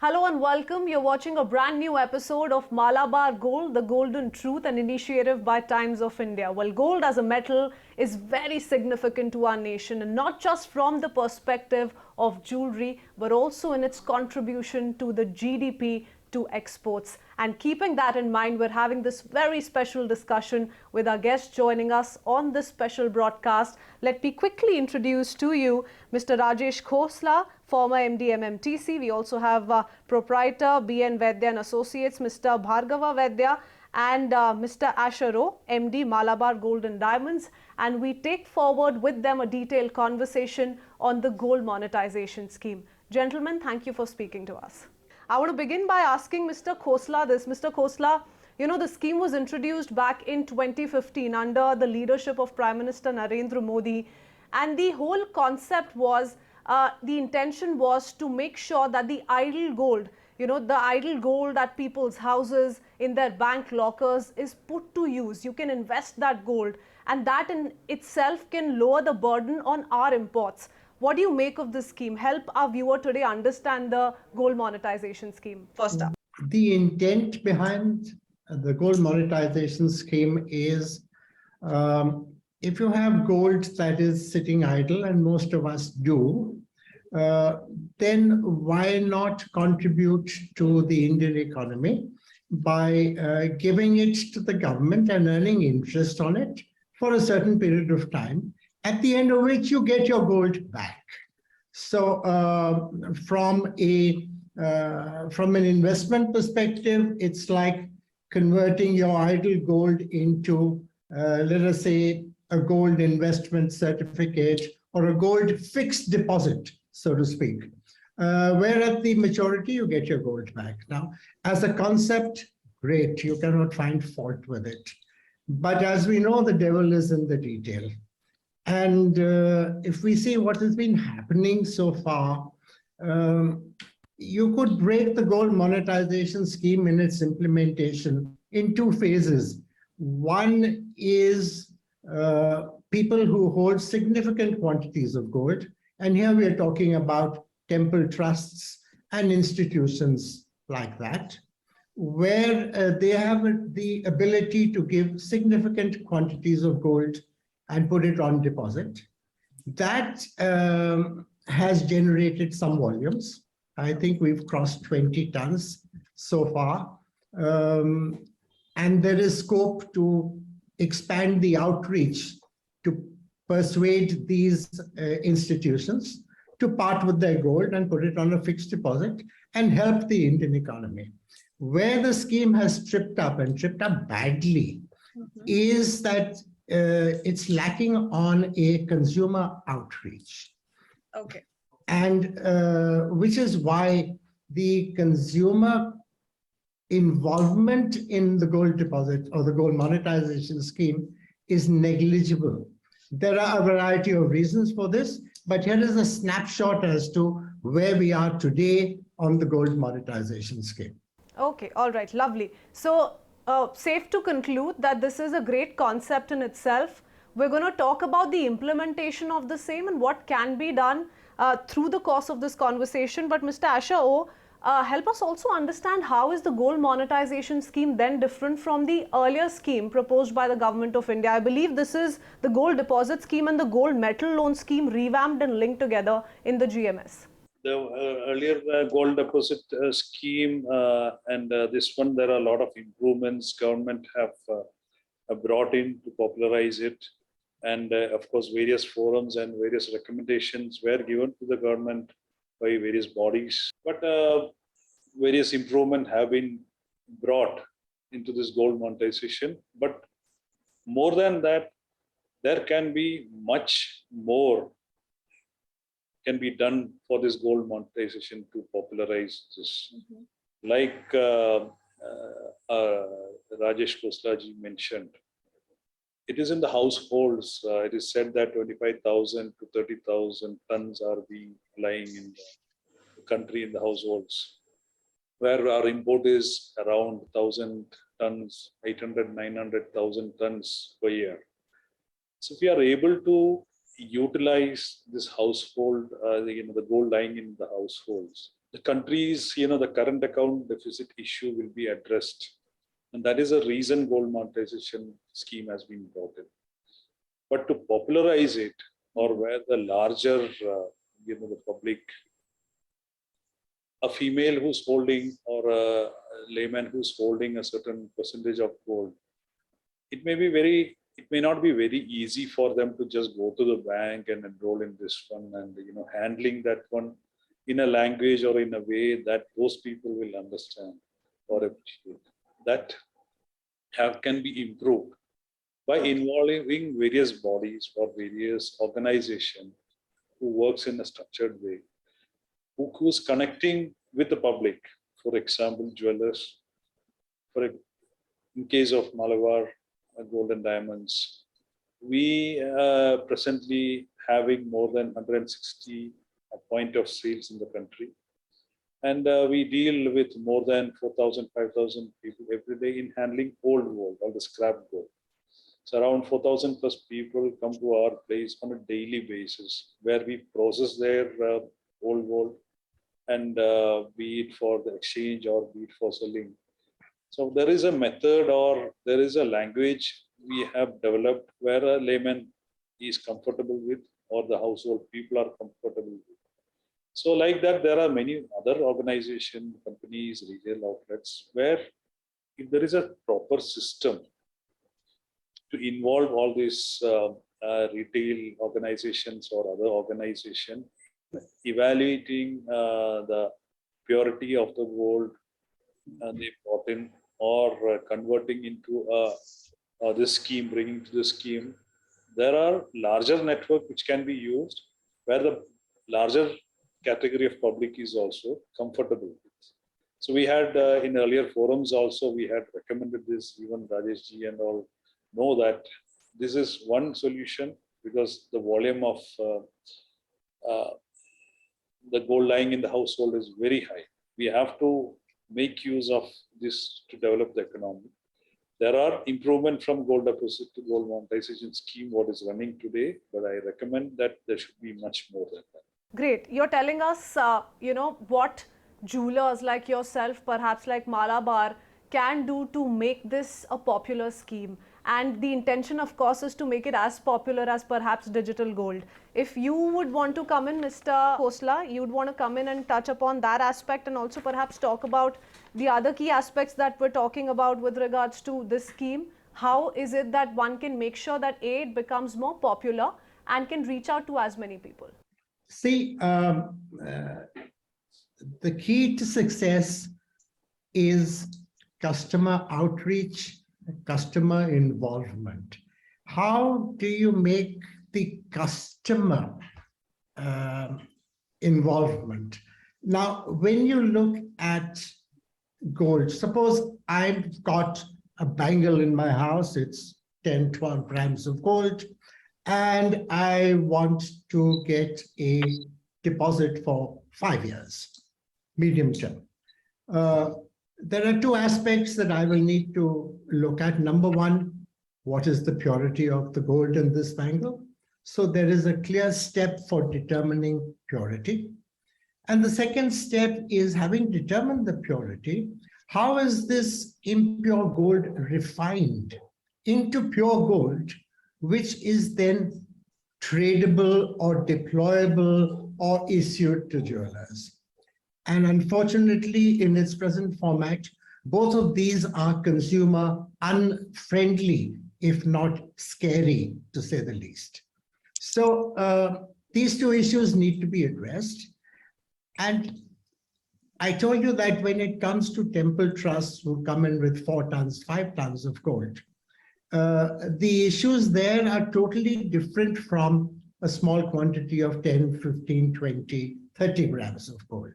Hello and welcome. You're watching a brand new episode of Malabar Gold, the Golden Truth, an initiative by Times of India. Well, gold as a metal is very significant to our nation, and not just from the perspective of jewelry, but also in its contribution to the GDP, to exports. And keeping that in mind, we're having this very special discussion with our guest joining us on this special broadcast. Let me quickly introduce to you Mr. Rajesh Khosla, former MD MMTC. We also have proprietor BN Vaidya and Associates, Mr. Bhargava Vaidya, and Mr. Asher O, MD Malabar Gold and Diamonds. And we take forward with them a detailed conversation on the gold monetization scheme. Gentlemen, thank you for speaking to us. I want to begin by asking Mr. Khosla this. Mr. Khosla, the scheme was introduced back in 2015 under the leadership of Prime Minister Narendra Modi, and the whole concept was, the intention was to make sure that the idle gold, the idle gold at people's houses, in their bank lockers, is put to use. You can invest that gold, and that in itself can lower the burden on our imports. What do you make of this scheme? Help our viewer today understand the gold monetization scheme. First up. The intent behind the gold monetization scheme is, if you have gold that is sitting idle, and most of us do, then why not contribute to the Indian economy by giving it to the government and earning interest on it for a certain period of time, at the end of which you get your gold back. So from an investment perspective, it's like converting your idle gold into, let us say, a gold investment certificate or a gold fixed deposit, so to speak, where at the maturity you get your gold back. Now, as a concept, great, you cannot find fault with it. But as we know, the devil is in the detail. And if we see what has been happening so far, you could break the gold monetization scheme in its implementation in two phases. One is people who hold significant quantities of gold. And here we are talking about temple trusts and institutions like that, where they have the ability to give significant quantities of gold and put it on deposit. That has generated some volumes. I think we've crossed 20 tons so far. And there is scope to expand the outreach to persuade these institutions to part with their gold and put it on a fixed deposit and help the Indian economy. Where the scheme has tripped up, and tripped up badly, is that it's lacking on a consumer outreach. Okay. And which is why the consumer involvement in the gold deposit or the gold monetization scheme is negligible. There are a variety of reasons for this, but here is a snapshot as to where we are today on the gold monetization scheme. Okay, all right, lovely. So, safe to conclude that this is a great concept in itself. We're going to talk about the implementation of the same and what can be done through the course of this conversation. But Mr. Asher O, help us also understand how is the gold monetization scheme then different from the earlier scheme proposed by the Government of India. I believe this is the gold deposit scheme and the gold metal loan scheme revamped and linked together in the GMS. The earlier gold deposit scheme and this one, there are a lot of improvements government have brought in to popularize it. And of course, various forums and various recommendations were given to the government by various bodies. But various improvements have been brought into this gold monetization. But more than that, there can be much more can be done for this gold monetization to popularize this. Like Rajesh Khosla ji mentioned, it is in the households. It is said that 25,000 to 30,000 tons are being lying in the country in the households, where our import is around 1,000 tons, 800, 900,000 tons per year. So if we are able to utilize this household, the gold lying in the households, the country's, the current account deficit issue will be addressed. And that is a reason gold monetization scheme has been brought in. But to popularize it, or where the larger, the public, a female who's holding or a layman who's holding a certain percentage of gold, it may not be very easy for them to just go to the bank and enroll in this one and handling that one in a language or in a way that those people will understand or appreciate. That can be improved by involving various bodies or various organizations who works in a structured way, who's connecting with the public. For example, jewelers, in case of Malabar Gold and Diamonds, we presently having more than 160 point of sales in the country. And we deal with more than 4,000, 5,000 people every day in handling old gold, all the scrap gold. So around 4,000 plus people come to our place on a daily basis, where we process their old gold, and be it for the exchange or be it for selling. So there is a method or there is a language we have developed where a layman is comfortable with, or the household people are comfortable with. So like that, there are many other organizations, companies, retail outlets, where if there is a proper system to involve all these retail organizations or other organizations, evaluating the purity of the gold they brought in, or converting into this scheme, bringing to the scheme, there are larger network which can be used, where the larger category of public is also comfortable with. So we had in earlier forums also, we had recommended this, even Rajesh ji and all know that this is one solution, because the volume of the gold lying in the household is very high. We have to make use of this to develop the economy. There are improvement from gold deposit to gold monetization scheme, what is running today, but I recommend that there should be much more than that. Great. You're telling us, what jewelers like yourself, perhaps like Malabar, can do to make this a popular scheme. And the intention, of course, is to make it as popular as perhaps digital gold. If you would want to come in, Mr. Khosla, you'd want to come in and touch upon that aspect, and also perhaps talk about the other key aspects that we're talking about with regards to this scheme. How is it that one can make sure that it becomes more popular and can reach out to as many people? See, the key to success is customer outreach, customer involvement. How do you make the customer involvement? Now, when you look at gold, suppose I've got a bangle in my house, it's 10, 12 grams of gold, and I want to get a deposit for 5 years, medium term. There are two aspects that I will need to look at. Number one, what is the purity of the gold in this bangle? So there is a clear step for determining purity. And the second step is, having determined the purity, how is this impure gold refined into pure gold, which is then tradable or deployable or issued to jewelers? And unfortunately, in its present format, both of these are consumer unfriendly, if not scary, to say the least. So these two issues need to be addressed. And I told you that when it comes to temple trusts who come in with 4 tons, 5 tons of gold, the issues there are totally different from a small quantity of 10, 15, 20, 30 grams of gold.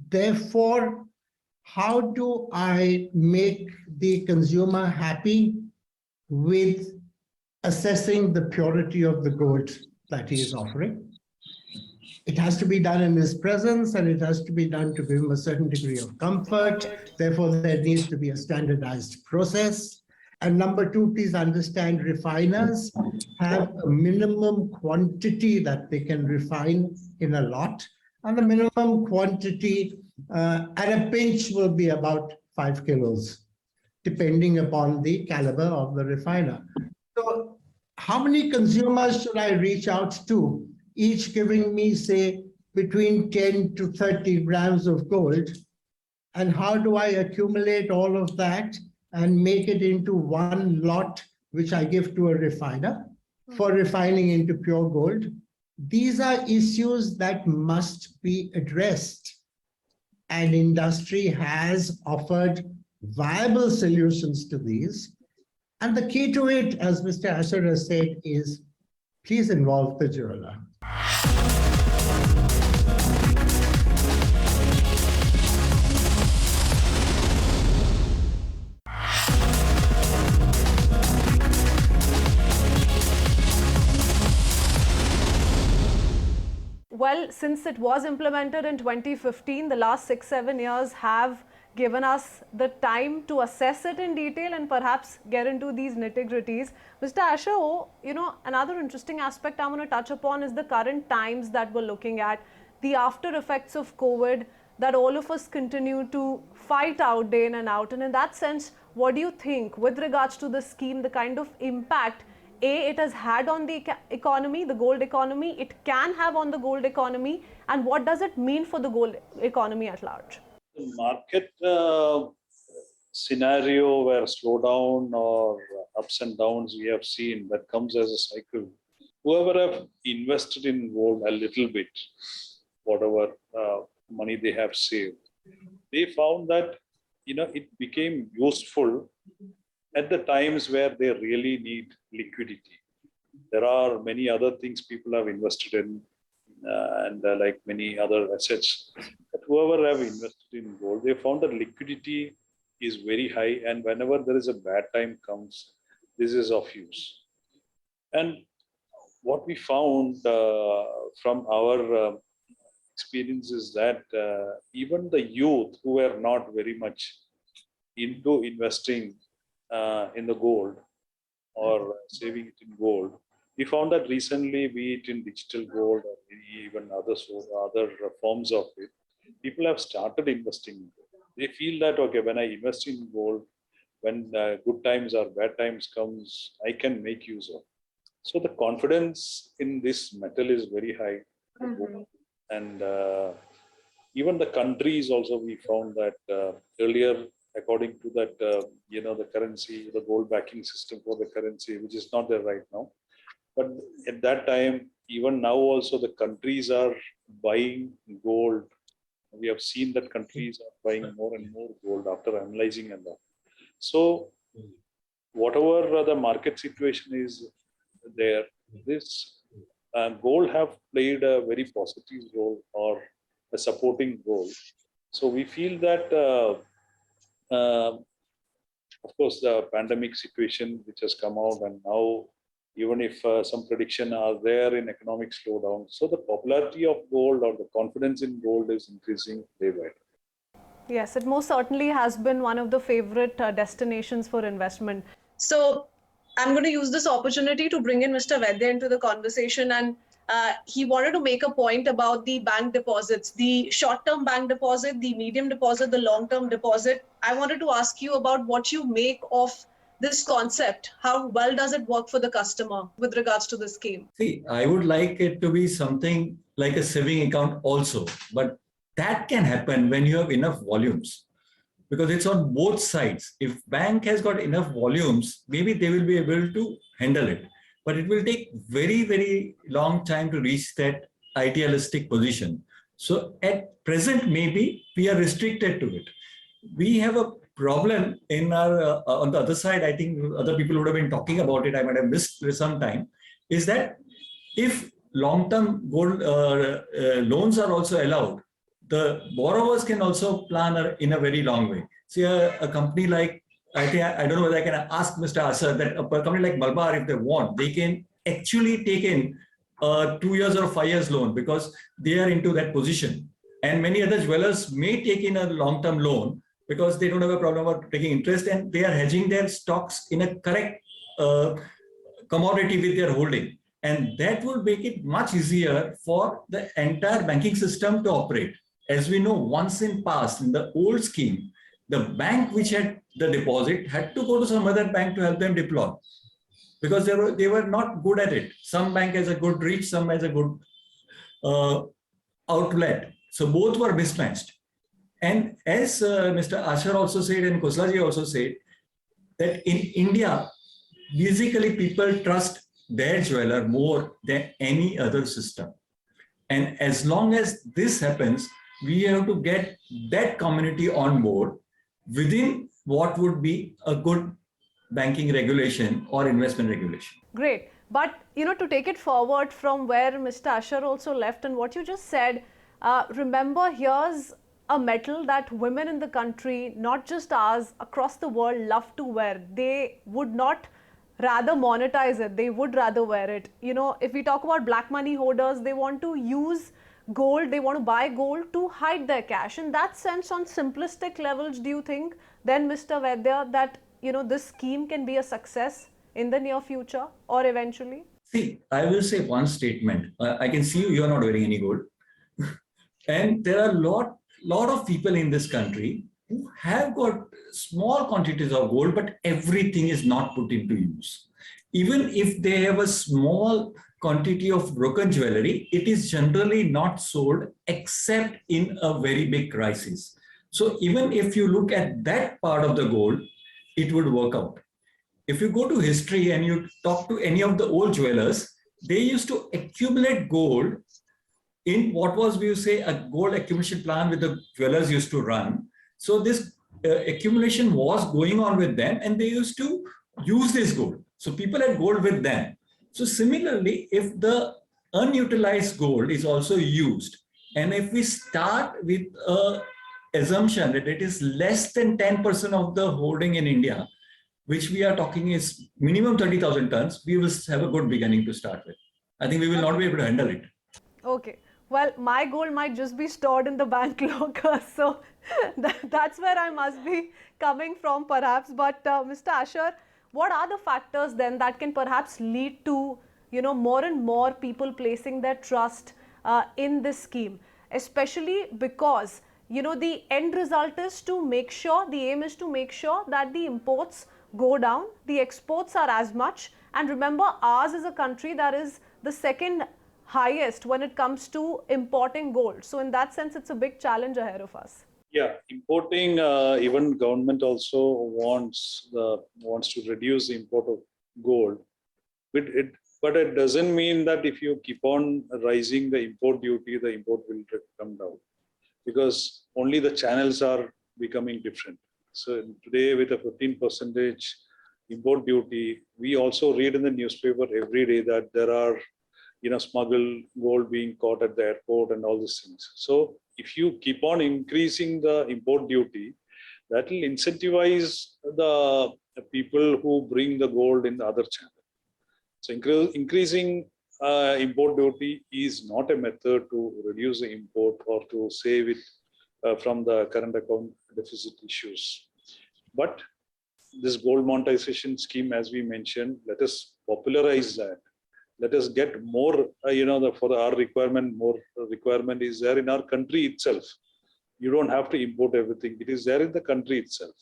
Therefore, how do I make the consumer happy with assessing the purity of the gold that he is offering? It has to be done in his presence, and it has to be done to give him a certain degree of comfort. Therefore, there needs to be a standardized process. And number two, please understand, refiners have a minimum quantity that they can refine in a lot. And the minimum quantity at a pinch will be about 5 kilos, depending upon the caliber of the refiner. So how many consumers should I reach out to, each giving me, say, between 10 to 30 grams of gold? And how do I accumulate all of that and make it into one lot, which I give to a refiner for refining into pure gold? These are issues that must be addressed. And industry has offered viable solutions to these. And the key to it, as Mr. Asher has said, is please involve the jeweler. Well, since it was implemented in 2015, the last 6-7 years have given us the time to assess it in detail and perhaps get into these nitty-gritties. Mr. Asher, another interesting aspect I want to touch upon is the current times that we're looking at, the after effects of COVID that all of us continue to fight out day in and out. And in that sense, what do you think with regards to the scheme, the kind of impact it has had on the economy, the gold economy, it can have on the gold economy, and what does it mean for the gold economy at large? The market scenario where slowdown or ups and downs we have seen, that comes as a cycle. Whoever have invested in gold a little bit, whatever money they have saved, they found that it became useful at the times where they really need liquidity. There are many other things people have invested in and like many other assets. But whoever have invested in gold, they found that liquidity is very high, and whenever there is a bad time comes, this is of use. And what we found from our experience is that even the youth who were not very much into investing in the gold or saving it in gold, we found that recently, be it in digital gold or even other forms of it, people have started investing in gold. They feel that, okay, when I invest in gold, when good times or bad times comes, I can make use of. So the confidence in this metal is very high. Mm-hmm. And even the countries also, we found that earlier, according to that, the currency, the gold backing system for the currency, which is not there right now. But at that time, even now also, the countries are buying gold. We have seen that countries are buying more and more gold after analyzing and that. So whatever the market situation is there, this gold have played a very positive role or a supporting role. So we feel that of course, the pandemic situation which has come out, and now even if some prediction are there in economic slowdown, so the popularity of gold or the confidence in gold is increasing day by day. Yes, it most certainly has been one of the favorite destinations for investment. So I'm going to use this opportunity to bring in Mr. Vaidya into the conversation, and he wanted to make a point about the bank deposits, the short-term bank deposit, the medium deposit, the long-term deposit. I wanted to ask you about what you make of this concept. How well does it work for the customer with regards to the scheme? See, I would like it to be something like a saving account also, but that can happen when you have enough volumes, because it's on both sides. If bank has got enough volumes, maybe they will be able to handle it. But it will take very, very long time to reach that idealistic position. So at present, maybe we are restricted to it. We have a problem in our, on the other side, I think other people would have been talking about it, I might have missed some time, is that if long-term gold loans are also allowed, the borrowers can also plan in a very long way. See, a company like, I don't know whether I can ask Mr. Asar that a company like Malabar, if they want, they can actually take in a 2 years or 5 years loan because they are into that position. And many other jewelers may take in a long-term loan because they don't have a problem of taking interest, and they are hedging their stocks in a correct commodity with their holding. And that will make it much easier for the entire banking system to operate. As we know, once in past, in the old scheme, the bank which had the deposit had to go to some other bank to help them deploy because they were not good at it. Some bank has a good reach, some has a good outlet. So both were mismatched. And as Mr. Asher also said and Koslaji also said, that in India, basically people trust their jeweler more than any other system. And as long as this happens, we have to get that community on board within what would be a good banking regulation or investment regulation. Great. But, to take it forward from where Mr. Asher also left and what you just said, remember, here's a metal that women in the country, not just ours, across the world, love to wear. They would not rather monetize it. They would rather wear it. If we talk about black money holders, they want to use gold, they want to buy gold to hide their cash. In that sense, on simplistic levels, do you think then, Mr. Vaidya, that this scheme can be a success in the near future or eventually? See, I will say one statement. I can see you are not wearing any gold. And there are a lot of people in this country who have got small quantities of gold, but everything is not put into use. Even if they have a small quantity of broken jewelry, it is generally not sold except in a very big crisis. So even if you look at that part of the gold, it would work out. If you go to history and you talk to any of the old jewelers, they used to accumulate gold in what was, we say, a gold accumulation plan with the jewelers used to run. So this accumulation was going on with them and they used to use this gold. So people had gold with them. So similarly, if the unutilized gold is also used, and if we start with an assumption that it is less than 10% of the holding in India, which we are talking is minimum 30,000 tons, we will have a good beginning to start with. I think we will not be able to handle it. Okay. Well, my gold might just be stored in the bank locker, so that's where I must be coming from perhaps. But Mr. Asher, what are the factors then that can perhaps lead to, more and more people placing their trust in this scheme? Especially because, the end result is to make sure, the aim is to make sure that the imports go down, the exports are as much. And remember, ours is a country that is the second highest when it comes to importing gold. So in that sense, it's a big challenge ahead of us. Yeah, importing, even government also wants to reduce the import of gold. But it doesn't mean that if you keep on rising the import duty, the import will come down, because only the channels are becoming different. So today with a 15% import duty, we also read in the newspaper every day that there are smuggled gold being caught at the airport and all these things. So if you keep on increasing the import duty, that will incentivize the people who bring the gold in the other channel. So increasing import duty is not a method to reduce the import or to save it from the current account deficit issues. But this gold monetization scheme, as we mentioned, let us popularize that. Let us get more, for our requirement, more requirement is there in our country itself. You don't have to import everything. It is there in the country itself.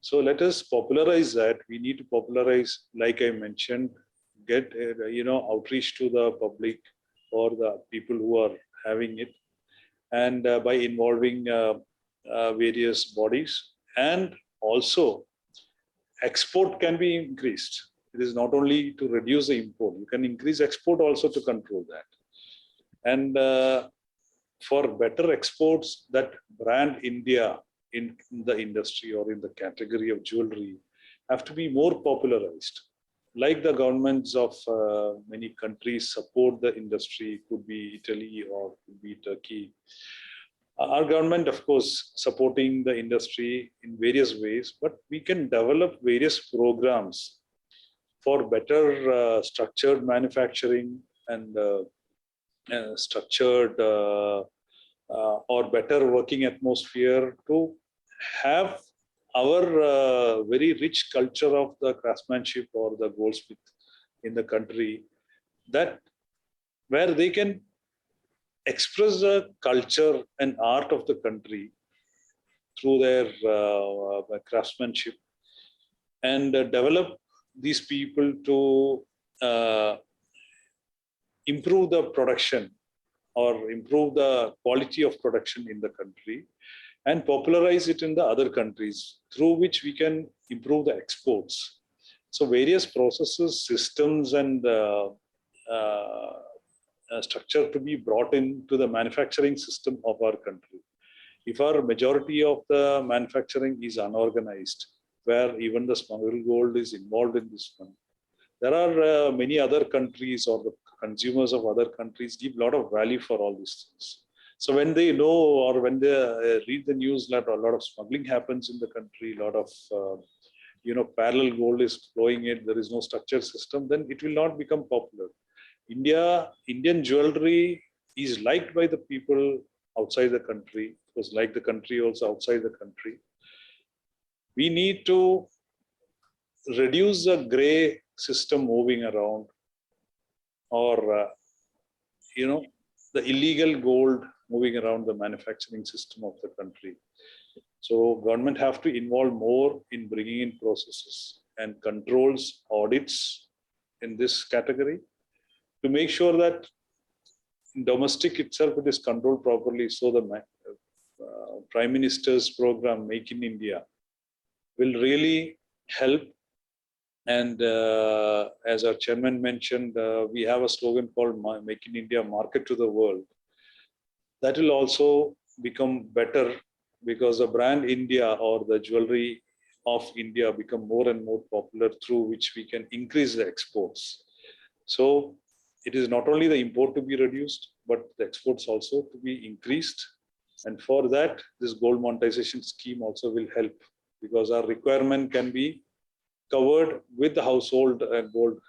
So let us popularize that. We need to popularize, like I mentioned, get, outreach to the public or the people who are having it. And by involving various bodies, and also export can be increased. It is not only to reduce the import, you can increase export also to control that. And for better exports, that brand India in the industry or in the category of jewelry have to be more popularized. Like the governments of many countries support the industry, could be Italy or could be Turkey. Our government, of course, supporting the industry in various ways, but we can develop various programs for better structured manufacturing and structured or better working atmosphere to have our very rich culture of the craftsmanship or the goldsmith in the country that where they can express the culture and art of the country through their craftsmanship, and develop these people to improve the production or improve the quality of production in the country and popularize it in the other countries, through which we can improve the exports. So various processes, systems, and structure to be brought into the manufacturing system of our country. If our majority of the manufacturing is unorganized, where even the smuggled gold is involved in this one, there are many other countries, or the consumers of other countries give a lot of value for all these things. So when they know, or when they read the news that a lot of smuggling happens in the country, a lot of parallel gold is flowing in, there is no structured system, then it will not become popular. Indian jewelry is liked by the people outside the country. It was like the country also outside the country. We need to reduce the gray system moving around, or the illegal gold moving around the manufacturing system of the country. So government have to involve more in bringing in processes and controls, audits in this category, to make sure that in domestic itself it is controlled properly. So the Prime Minister's program Make in India will really help. And as our chairman mentioned, we have a slogan called Make in India, Market to the World. That will also become better, because the brand India, or the jewelry of India, become more and more popular, through which we can increase the exports. So it is not only the import to be reduced, but the exports also to be increased. And for that, this gold monetization scheme also will help, because our requirement can be covered with the household gold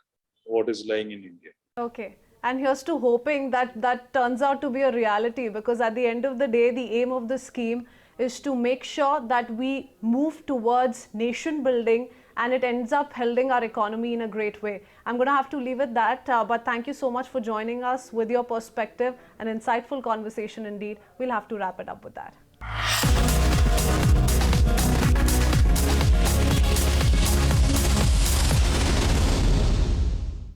what is lying in India. Okay. And here's to hoping that that turns out to be a reality, because at the end of the day, the aim of the scheme is to make sure that we move towards nation building, and it ends up helping our economy in a great way. I'm going to have to leave it that, but thank you so much for joining us with your perspective. An insightful conversation indeed. We'll have to wrap it up with that.